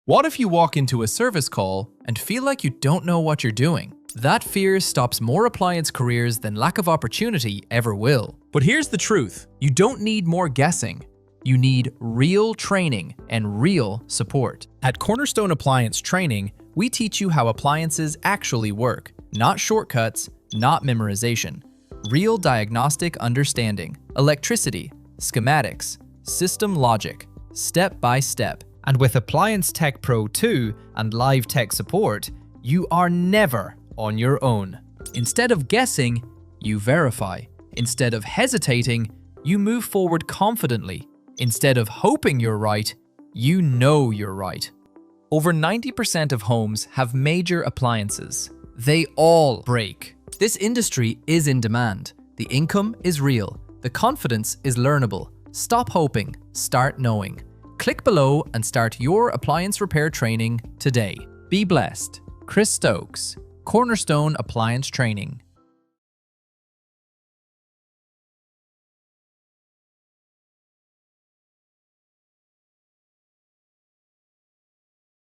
What if you walk into a service call and feel like you don't know what you're doing? That fear stops more appliance careers than lack of opportunity ever will. But here's the truth. You don't need more guessing. You need real training and real support. At Cornerstone Appliance Training, we teach you how appliances actually work. Not shortcuts, not memorization. Real diagnostic understanding, electricity, schematics, system logic, step by step. And with Appliance Tech Pro 2 and live tech support, you are never on your own. Instead of guessing, you verify. Instead of hesitating, you move forward confidently. Instead of hoping you're right, you know you're right. Over 90% of homes have major appliances. They all break. This industry is in demand. The income is real. The confidence is learnable. Stop hoping, start knowing. Click below and start your appliance repair training today. Be blessed. Chris Stokes, Cornerstone Appliance Training.